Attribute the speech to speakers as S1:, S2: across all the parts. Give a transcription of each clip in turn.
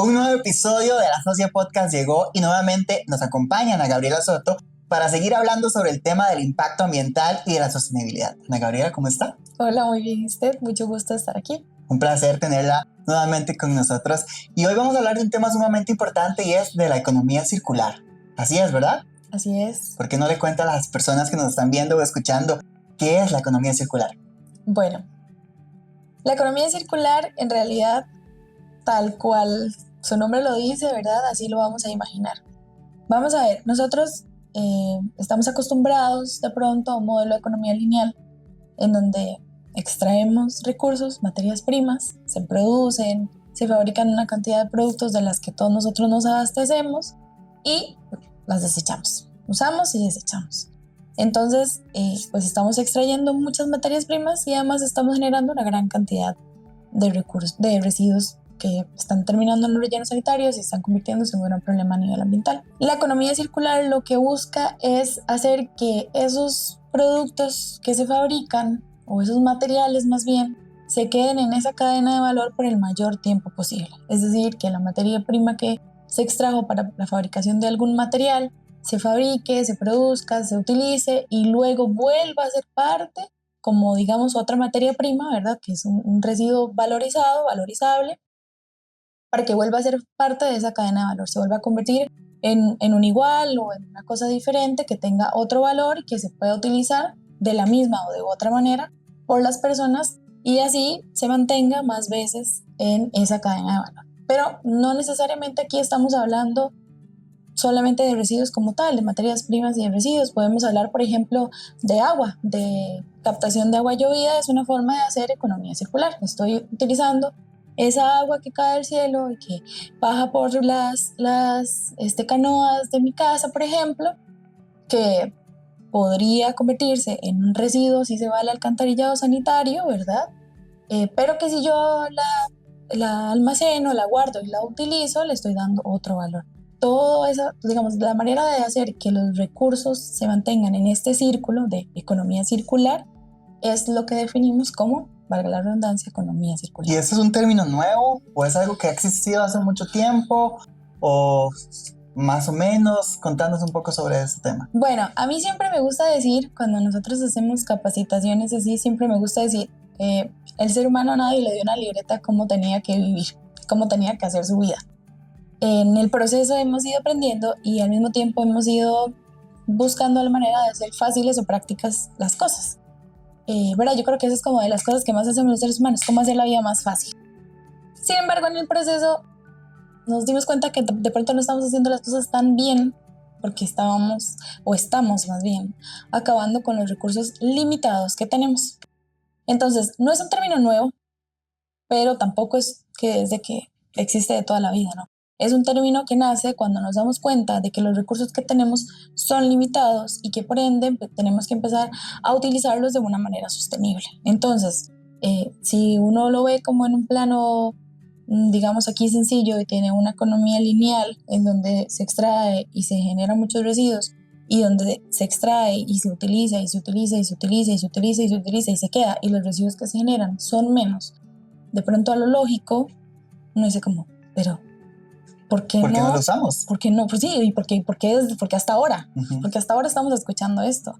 S1: Un nuevo episodio de La Socia Podcast llegó y nuevamente nos acompaña Ana Gabriela Soto para seguir hablando sobre el tema del impacto ambiental y de la sostenibilidad. Ana Gabriela, ¿cómo está?
S2: Hola, muy bien, usted. Mucho gusto estar aquí.
S1: Un placer tenerla nuevamente con nosotros. Y hoy vamos a hablar de un tema sumamente importante y es de la economía circular. Así es, ¿verdad?
S2: Así es.
S1: ¿Por qué no le cuenta a las personas que nos están viendo o escuchando qué es la economía circular?
S2: Bueno, la economía circular en realidad, tal cual su nombre lo dice, ¿verdad? Así lo vamos a imaginar. Vamos a ver, nosotros estamos acostumbrados de pronto a un modelo de economía lineal en donde extraemos recursos, materias primas, se producen, se fabrican una cantidad de productos de las que todos nosotros nos abastecemos y las desechamos. Usamos y desechamos. Entonces, pues estamos extrayendo muchas materias primas y además estamos generando una gran cantidad de recursos, de residuos que están terminando en los rellenos sanitarios y están convirtiéndose en un gran problema a nivel ambiental. La economía circular lo que busca es hacer que esos productos que se fabrican, o esos materiales más bien, se queden en esa cadena de valor por el mayor tiempo posible. Es decir, que la materia prima que se extrajo para la fabricación de algún material se fabrique, se produzca, se utilice y luego vuelva a ser parte como digamos otra materia prima, ¿verdad? Que es un residuo valorizado, valorizable, para que vuelva a ser parte de esa cadena de valor, se vuelva a convertir en un igual o en una cosa diferente que tenga otro valor y que se pueda utilizar de la misma o de otra manera por las personas y así se mantenga más veces en esa cadena de valor. Pero no necesariamente aquí estamos hablando solamente de residuos como tal, de materias primas y de residuos. Podemos hablar, por ejemplo, de agua, de captación de agua llovida. Es una forma de hacer economía circular. Estoy utilizando esa agua que cae del cielo y que baja por las canoas de mi casa, por ejemplo, que podría convertirse en un residuo si se va al alcantarillado sanitario, ¿verdad? Pero que si yo la almaceno, la guardo y la utilizo, le estoy dando otro valor. Todo eso, digamos, la manera de hacer que los recursos se mantengan en este círculo de economía circular es lo que definimos como, valga la redundancia, economía circular.
S1: ¿Y ese es un término nuevo o es algo que ha existido hace mucho tiempo o más o menos? Contanos un poco sobre este tema.
S2: Bueno, a mí siempre me gusta decir, cuando nosotros hacemos capacitaciones así, siempre me gusta decir, el ser humano a nadie le dio una libreta cómo tenía que vivir, cómo tenía que hacer su vida. En el proceso hemos ido aprendiendo y al mismo tiempo hemos ido buscando la manera de hacer fáciles o prácticas las cosas. ¿Verdad? Yo creo que eso es como de las cosas que más hacemos los seres humanos, cómo hacer la vida más fácil. Sin embargo, en el proceso nos dimos cuenta que de pronto no estamos haciendo las cosas tan bien porque estamos más bien, acabando con los recursos limitados que tenemos. Entonces, no es un término nuevo, pero tampoco es que desde que existe de toda la vida, ¿no? Es un término que nace cuando nos damos cuenta de que los recursos que tenemos son limitados y que por ende tenemos que empezar a utilizarlos de una manera sostenible. Entonces, si uno lo ve como en un plano, digamos aquí sencillo, y tiene una economía lineal en donde se extrae y se generan muchos residuos y donde se extrae y se utiliza y se utiliza y se utiliza y se utiliza y se utiliza y se queda y los residuos que se generan son menos, de pronto a lo lógico uno dice como, pero ¿por qué
S1: no lo usamos?
S2: ¿Por qué no? Pues sí, ¿y por qué hasta ahora? Porque hasta ahora estamos escuchando esto.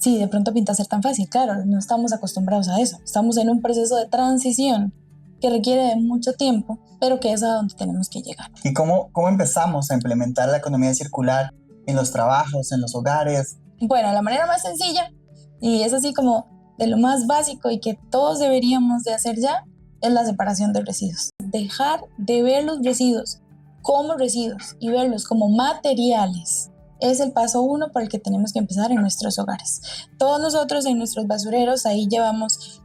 S2: Sí, de pronto pinta ser tan fácil, claro, no estamos acostumbrados a eso. Estamos en un proceso de transición que requiere de mucho tiempo, pero que es a donde tenemos que llegar.
S1: ¿Y cómo empezamos a implementar la economía circular en los trabajos, en los hogares?
S2: Bueno, la manera más sencilla, y es así como de lo más básico y que todos deberíamos de hacer ya, es la separación de residuos. Dejar de ver los residuos como residuos y verlos como materiales es el paso 1 por el que tenemos que empezar en nuestros hogares. Todos nosotros en nuestros basureros ahí llevamos,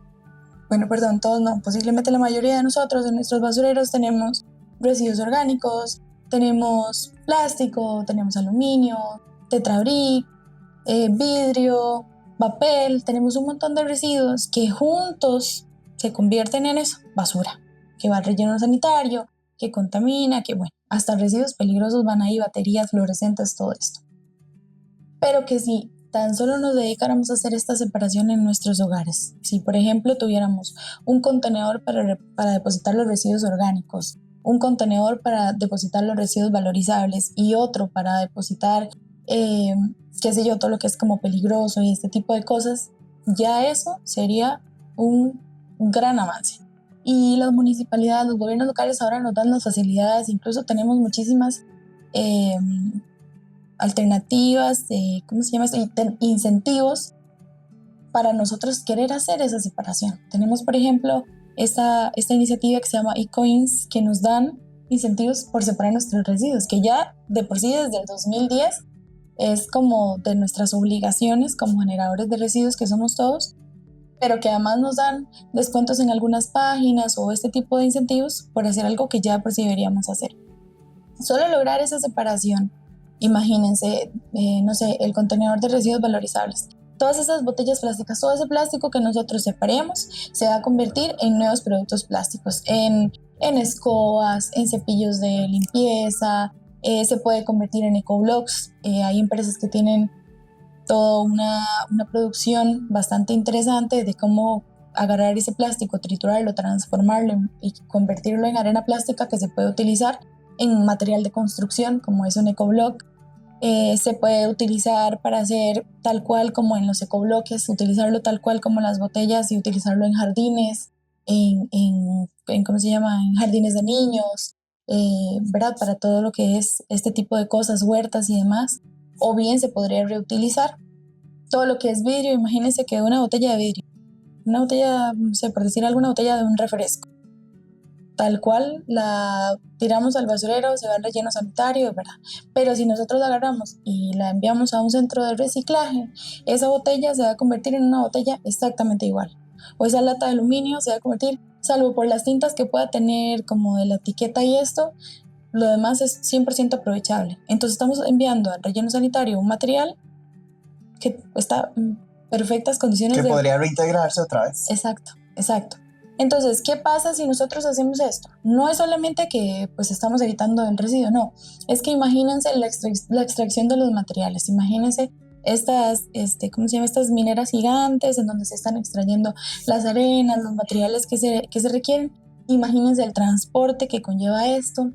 S2: todos no, posiblemente la mayoría de nosotros en nuestros basureros tenemos residuos orgánicos, tenemos plástico, tenemos aluminio, tetrabric, vidrio, papel, tenemos un montón de residuos que juntos se convierten en eso, basura, que va al relleno sanitario, que contamina, que hasta residuos peligrosos van ahí, baterías, fluorescentes, todo esto. Pero que si tan solo nos dedicáramos a hacer esta separación en nuestros hogares, si por ejemplo tuviéramos un contenedor para depositar los residuos orgánicos, un contenedor para depositar los residuos valorizables y otro para depositar, qué sé yo, todo lo que es como peligroso y este tipo de cosas, ya eso sería un gran avance. Y las municipalidades, los gobiernos locales ahora nos dan las facilidades, incluso tenemos muchísimas eh, alternativas, ¿cómo se llama esto? Incentivos para nosotros querer hacer esa separación. Tenemos, por ejemplo, esta iniciativa que se llama eCoins, que nos dan incentivos por separar nuestros residuos, que ya de por sí desde el 2010 es como de nuestras obligaciones como generadores de residuos que somos todos, pero que además nos dan descuentos en algunas páginas o este tipo de incentivos por hacer algo que ya por sí deberíamos hacer. Solo lograr esa separación, imagínense, no sé, el contenedor de residuos valorizables. Todas esas botellas plásticas, todo ese plástico que nosotros separemos se va a convertir en nuevos productos plásticos, en escobas, en cepillos de limpieza, se puede convertir en ecoblocks. Hay empresas que tienen toda una producción bastante interesante de cómo agarrar ese plástico, triturarlo, transformarlo y convertirlo en arena plástica que se puede utilizar en material de construcción, como es un ecoblock. Se puede utilizar para hacer tal cual como en los ecobloques, utilizarlo tal cual como las botellas y utilizarlo en jardines, ¿cómo se llama? En jardines de niños, ¿verdad? Para todo lo que es este tipo de cosas, huertas y demás. O bien se podría reutilizar todo lo que es vidrio. Imagínense que una botella de vidrio, una botella, no sé, por decir alguna botella de un refresco, tal cual la tiramos al basurero, se va al relleno sanitario, ¿verdad? Pero si nosotros la agarramos y la enviamos a un centro de reciclaje, esa botella se va a convertir en una botella exactamente igual. O esa lata de aluminio se va a convertir, salvo por las tintas que pueda tener como de la etiqueta y esto, lo demás es 100% aprovechable. Entonces estamos enviando al relleno sanitario un material que está en perfectas condiciones
S1: que podría reintegrarse otra vez.
S2: Exacto, exacto. Entonces, ¿qué pasa si nosotros hacemos esto? No es solamente que pues estamos evitando el residuo, no. Es que imagínense la extracción de los materiales. Imagínense ¿cómo se llama? Estas mineras gigantes en donde se están extrayendo las arenas, los materiales que se requieren. Imagínense el transporte que conlleva esto,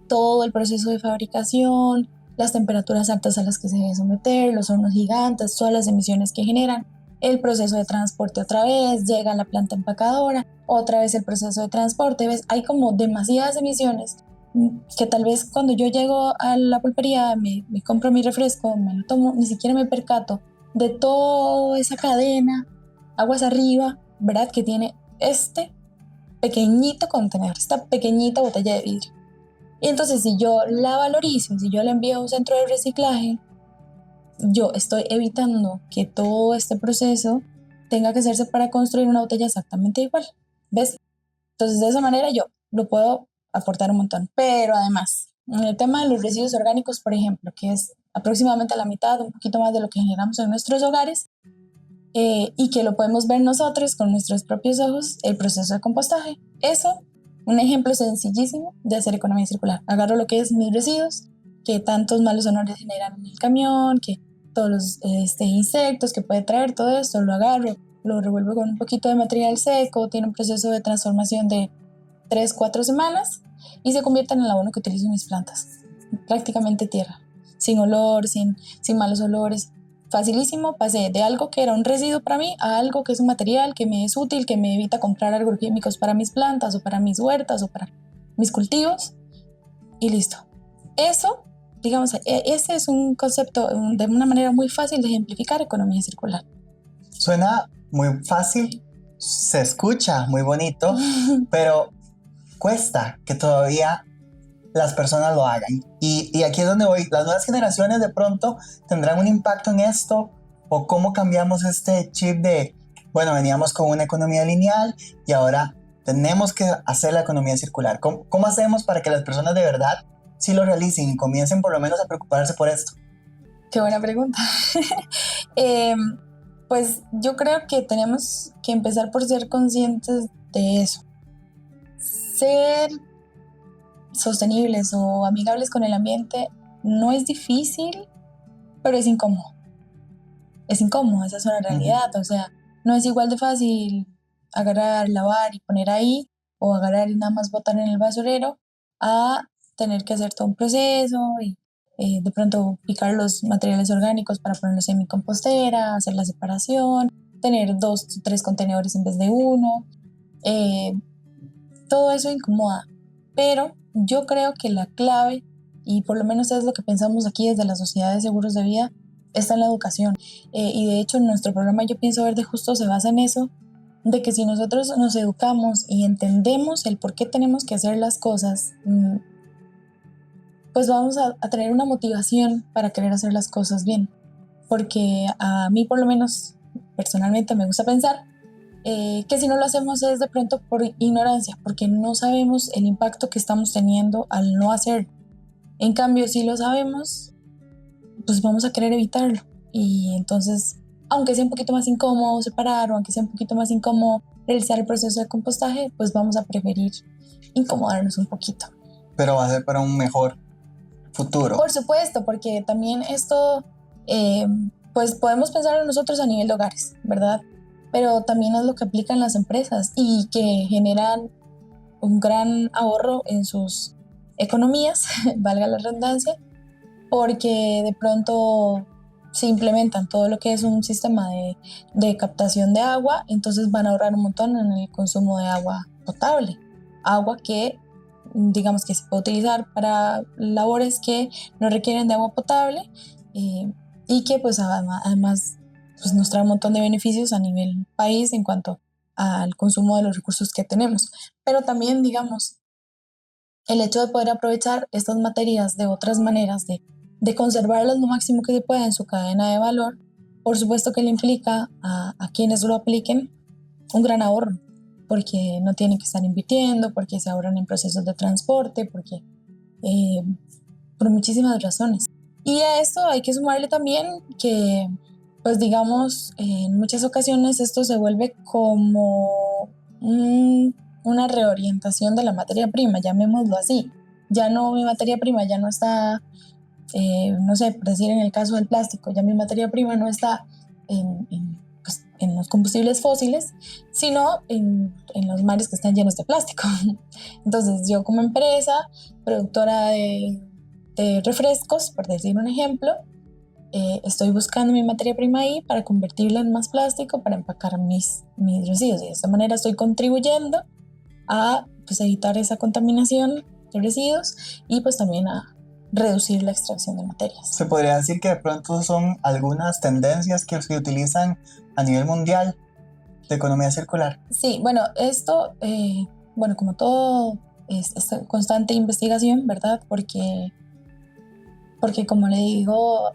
S2: todo el proceso de fabricación, las temperaturas altas a las que se debe someter, los hornos gigantes, todas las emisiones que generan, el proceso de transporte otra vez, llega a la planta empacadora, otra vez el proceso de transporte, ¿ves? Hay como demasiadas emisiones que tal vez cuando yo llego a la pulpería, me compro mi refresco, me lo tomo, ni siquiera me percato de toda esa cadena, aguas arriba, ¿verdad? Que tiene este pequeñito contenedor, esta pequeñita botella de vidrio. Y entonces si yo la valorizo, si yo la envío a un centro de reciclaje, yo estoy evitando que todo este proceso tenga que hacerse para construir una botella exactamente igual. ¿Ves? Entonces de esa manera yo lo puedo aportar un montón. Pero además, en el tema de los residuos orgánicos, por ejemplo, que es aproximadamente la mitad, un poquito más de lo que generamos en nuestros hogares, y que lo podemos ver nosotros con nuestros propios ojos, el proceso de compostaje. Eso, un ejemplo sencillísimo de hacer economía circular. Agarro lo que es mis residuos, que tantos malos olores generan en el camión, que todos los insectos que puede traer, todo esto, lo agarro, lo revuelvo con un poquito de material seco, tiene un proceso de transformación de 3-4 semanas y se convierte en el abono que utilizo en mis plantas. Prácticamente tierra, sin olor, sin malos olores. Facilísimo, pasé de algo que era un residuo para mí a algo que es un material que me es útil, que me evita comprar agroquímicos para mis plantas o para mis huertas o para mis cultivos y listo. Eso, digamos, ese es un concepto de una manera muy fácil de ejemplificar economía circular.
S1: Suena muy fácil, se escucha muy bonito, pero cuesta que todavía las personas lo hagan. Y aquí es donde voy. Las nuevas generaciones de pronto tendrán un impacto en esto, o cómo cambiamos este chip de, bueno, veníamos con una economía lineal y ahora tenemos que hacer la economía circular. ¿Cómo hacemos para que las personas de verdad sí lo realicen y comiencen por lo menos a preocuparse por esto?
S2: Qué buena pregunta. Pues yo creo que tenemos que empezar por ser conscientes de eso. Ser sostenibles o amigables con el ambiente no es difícil, pero es incómodo. Es incómodo, esa es una realidad. O sea, no es igual de fácil agarrar, lavar y poner ahí, o agarrar y nada más botar en el basurero, a tener que hacer todo un proceso y de pronto picar los materiales orgánicos para ponerlos en mi compostera, hacer la separación, tener 2 o 3 contenedores en vez de uno. Todo eso incomoda, pero yo creo que la clave, y por lo menos es lo que pensamos aquí desde la Sociedad de Seguros de Vida, está en la educación. Y de hecho nuestro programa Yo Pienso Verde justo se basa en eso, de que si nosotros nos educamos y entendemos el por qué tenemos que hacer las cosas, pues vamos a tener una motivación para querer hacer las cosas bien. Porque a mí por lo menos personalmente me gusta pensar que si no lo hacemos es de pronto por ignorancia, porque no sabemos el impacto que estamos teniendo al no hacer. En cambio, si lo sabemos, pues vamos a querer evitarlo. Y entonces, aunque sea un poquito más incómodo separar o aunque sea un poquito más incómodo realizar el proceso de compostaje, pues vamos a preferir incomodarnos un poquito.
S1: Pero va a ser para un mejor futuro.
S2: Por supuesto, porque también esto, pues podemos pensarlo nosotros a nivel de hogares, ¿verdad? Pero también es lo que aplican las empresas y que generan un gran ahorro en sus economías, valga la redundancia, porque de pronto se implementan todo lo que es un sistema de captación de agua, entonces van a ahorrar un montón en el consumo de agua potable, agua que digamos que se puede utilizar para labores que no requieren de agua potable y que pues además pues nos trae un montón de beneficios a nivel país en cuanto al consumo de los recursos que tenemos. Pero también, digamos, el hecho de poder aprovechar estas materias de otras maneras, de conservarlas lo máximo que se pueda en su cadena de valor, por supuesto que le implica a quienes lo apliquen un gran ahorro, porque no tienen que estar invirtiendo, porque se ahorran en procesos de transporte, porque por muchísimas razones. Y a esto hay que sumarle también que, pues digamos, en muchas ocasiones esto se vuelve como una reorientación de la materia prima, llamémoslo así. Ya no, mi materia prima ya no está, no sé, por decir en el caso del plástico, ya mi materia prima no está pues, en los combustibles fósiles, sino en los mares que están llenos de plástico. Entonces yo como empresa, productora de refrescos, por decir un ejemplo, estoy buscando mi materia prima ahí para convertirla en más plástico, para empacar mis residuos. Y de esta manera estoy contribuyendo a pues, evitar esa contaminación de residuos y pues también a reducir la extracción de materias.
S1: Se podría decir que de pronto son algunas tendencias que se utilizan a nivel mundial de economía circular.
S2: Sí, bueno, esto, bueno, como todo es constante investigación, ¿verdad? Porque como le digo,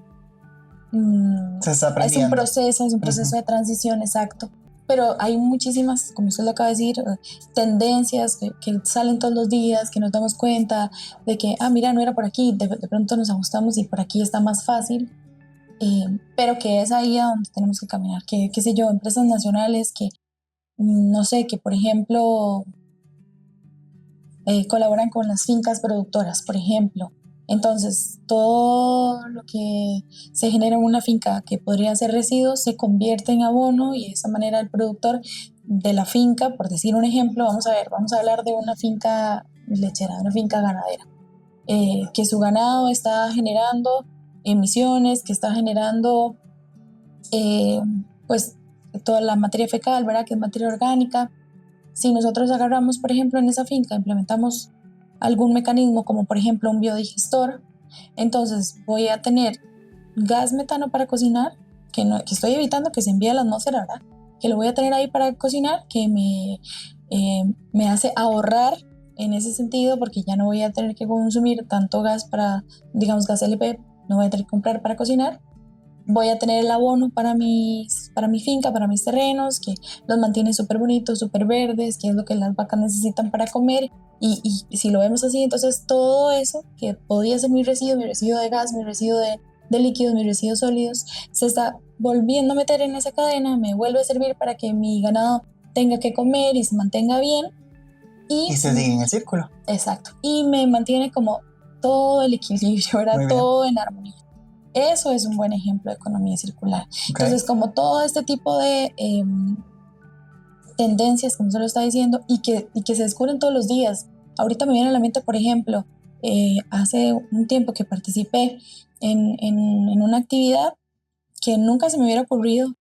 S1: Se está aprendiendo.
S2: es un proceso de transición, exacto. Pero hay muchísimas, como usted lo acaba de decir, tendencias que salen todos los días, que nos damos cuenta de que, mira, no era por aquí, de pronto nos ajustamos y por aquí está más fácil, pero que es ahí a donde tenemos que caminar, que, qué sé yo, empresas nacionales que, no sé, que por ejemplo colaboran con las fincas productoras, por ejemplo. Entonces, todo lo que se genera en una finca que podría ser residuos se convierte en abono y de esa manera el productor de la finca, por decir un ejemplo, vamos a hablar de una finca lechera, de una finca ganadera, que su ganado está generando emisiones, que está generando pues toda la materia fecal, ¿verdad? Que es materia orgánica. Si nosotros agarramos, por ejemplo, en esa finca, implementamos algún mecanismo como por ejemplo un biodigestor, entonces voy a tener gas metano para cocinar, que estoy evitando que se envíe a la atmósfera, ¿verdad? Que lo voy a tener ahí para cocinar, que me hace ahorrar en ese sentido, porque ya no voy a tener que consumir tanto gas para, digamos, gas LP, no voy a tener que comprar para cocinar. Voy a tener el abono para mi finca, para mis terrenos, que los mantiene súper bonitos, súper verdes, que es lo que las vacas necesitan para comer. Y si lo vemos así, entonces todo eso que podía ser mi residuo de gas, mi residuo de líquidos, mis residuos sólidos, se está volviendo a meter en esa cadena, me vuelve a servir para que mi ganado tenga que comer y se mantenga bien.
S1: Y se sigue en el círculo.
S2: Exacto. Y me mantiene como todo el equilibrio, ¿verdad? Todo en armonía. Eso es un buen ejemplo de economía circular. Okay. Entonces, como todo este tipo de tendencias, como se lo está diciendo, y que se descubren todos los días. ahorita me viene a la mente, por ejemplo, hace un tiempo que participé en una actividad que nunca se me hubiera ocurrido.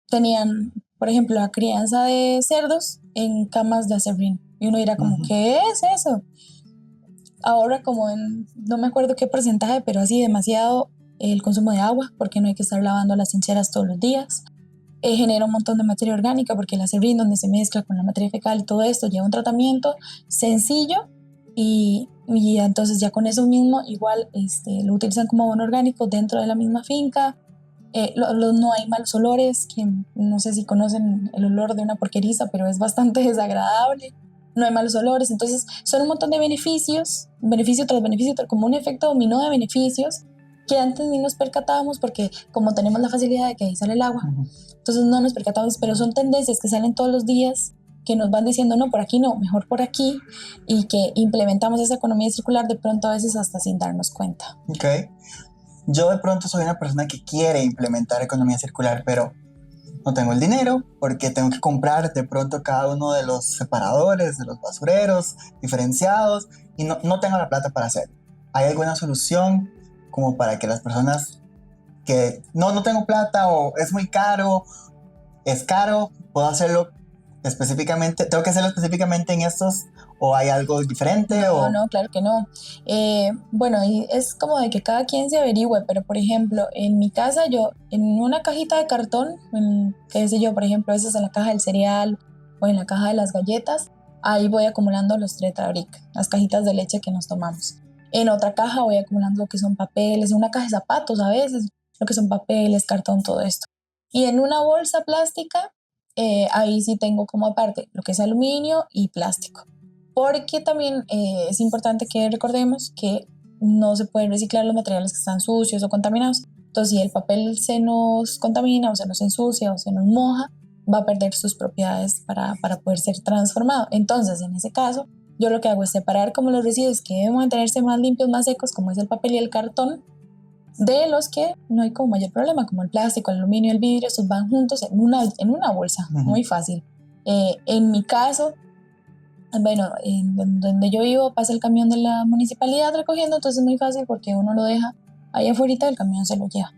S2: Tenían, por ejemplo, la crianza de cerdos en camas de aserrín. Y uno dirá como, ¿qué es eso? Ahora como no me acuerdo qué porcentaje, pero así demasiado el consumo de agua, porque no hay que estar lavando las trincheras todos los días. Genera un montón de materia orgánica, porque el aserrín, donde se mezcla con la materia fecal, todo esto lleva un tratamiento sencillo y entonces ya con eso mismo igual lo utilizan como abono orgánico dentro de la misma finca. No hay malos olores, que no sé si conocen el olor de una porqueriza, pero es bastante desagradable. No hay malos olores, entonces son un montón de beneficios, beneficio tras beneficio, como un efecto dominó de beneficios que antes ni nos percatábamos, porque como tenemos la facilidad de que ahí sale el agua, entonces no nos percatábamos, pero son tendencias que salen todos los días, que nos van diciendo no, por aquí no, mejor por aquí, y que implementamos esa economía circular de pronto a veces hasta sin darnos cuenta.
S1: Ok. Yo de pronto soy una persona que quiere implementar economía circular, pero no tengo el dinero porque tengo que comprar de pronto cada uno de los separadores, de los basureros diferenciados y no tengo la plata para hacerlo. ¿Hay alguna solución como para que las personas que no tengo plata o es muy caro, es caro, puedo hacerlo específicamente, tengo que hacerlo específicamente en estos o hay algo diferente?
S2: No, claro que no. Bueno, y es como de que cada quien se averigüe, pero por ejemplo, en mi casa yo, en una cajita de cartón, qué sé yo, por ejemplo, a veces en la caja del cereal o en la caja de las galletas, ahí voy acumulando los Tetrabric, las cajitas de leche que nos tomamos. En otra caja voy acumulando lo que son papeles, en una caja de zapatos a veces, lo que son papeles, cartón, todo esto. Y en una bolsa plástica, ahí sí tengo como aparte lo que es aluminio y plástico. Porque también es importante que recordemos que no se pueden reciclar los materiales que están sucios o contaminados. Entonces, si el papel se nos contamina o se nos ensucia o se nos moja, va a perder sus propiedades para poder ser transformado. Entonces, en ese caso, yo lo que hago es separar como los residuos que deben mantenerse más limpios, más secos, como es el papel y el cartón, de los que no hay como mayor problema, como el plástico, el aluminio, el vidrio, estos van juntos en una bolsa, muy fácil. En mi caso, bueno, en donde yo vivo pasa el camión de la municipalidad recogiendo, entonces es muy fácil porque uno lo deja ahí afuera y el camión se lo lleva.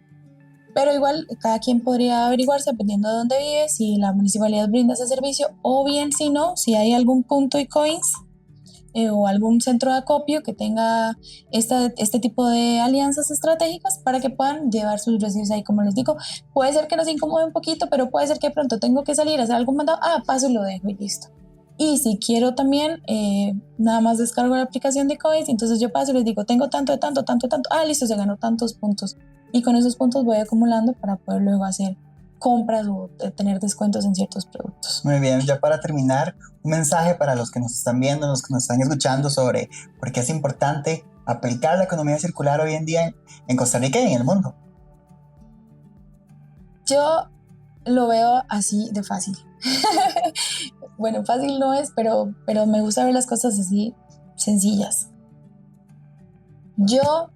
S2: Pero igual cada quien podría averiguarse dependiendo de dónde vive, si la municipalidad brinda ese servicio o bien si no, si hay algún punto y coins o algún centro de acopio que tenga este tipo de alianzas estratégicas para que puedan llevar sus residuos ahí. Como les digo, puede ser que nos incomode un poquito, pero puede ser que de pronto tengo que salir a hacer algún mandado, paso y lo dejo y listo. Y si quiero también, nada más descargo la aplicación de Coins, entonces yo paso y les digo, tengo tanto de tanto, tanto, tanto, listo, se ganó tantos puntos. Y con esos puntos voy acumulando para poder luego hacer compras o tener descuentos en ciertos productos.
S1: Muy bien, ya para terminar, un mensaje para los que nos están viendo, los que nos están escuchando sobre por qué es importante aplicar la economía circular hoy en día en Costa Rica y en el mundo.
S2: Yo lo veo así de fácil. Bueno, fácil no es, pero me gusta ver las cosas así sencillas. Yo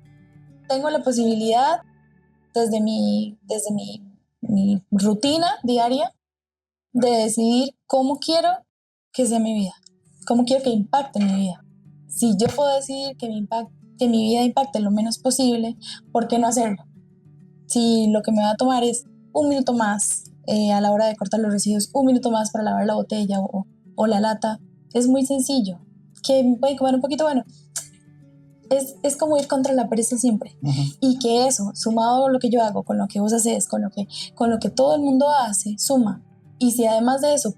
S2: tengo la posibilidad desde mi rutina diaria de decidir cómo quiero que sea mi vida, cómo quiero que impacte mi vida. Si yo puedo decidir que mi vida impacte lo menos posible, ¿por qué no hacerlo? Si lo que me va a tomar es un minuto más a la hora de cortar los residuos, un minuto más para lavar la botella o la lata, es muy sencillo. Que me pueden comer un poquito, bueno, es como ir contra la pereza siempre. Y que eso, sumado a lo que yo hago, con lo que vos haces, con lo que todo el mundo hace, suma. Y si además de eso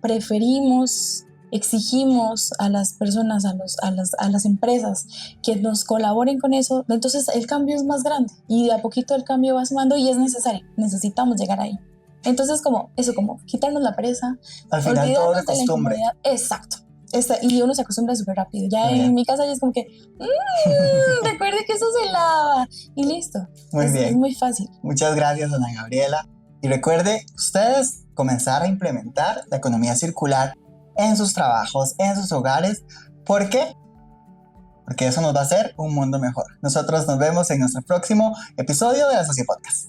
S2: exigimos a las personas, a las empresas que nos colaboren con eso, entonces el cambio es más grande y de a poquito el cambio va sumando y es necesario, necesitamos llegar ahí. Entonces como quitarnos la pereza,
S1: al final todo de
S2: la incomodidad. Exacto. Y uno se acostumbra súper rápido. Ya en mi casa ya es como que recuerde que eso se lava y listo.
S1: Muy bien.
S2: Es muy fácil.
S1: Muchas gracias, Ana Gabriela. Y recuerde, ustedes comenzar a implementar la economía circular en sus trabajos, en sus hogares. ¿Por qué? Porque eso nos va a hacer un mundo mejor. Nosotros nos vemos en nuestro próximo episodio de la Socie Podcast.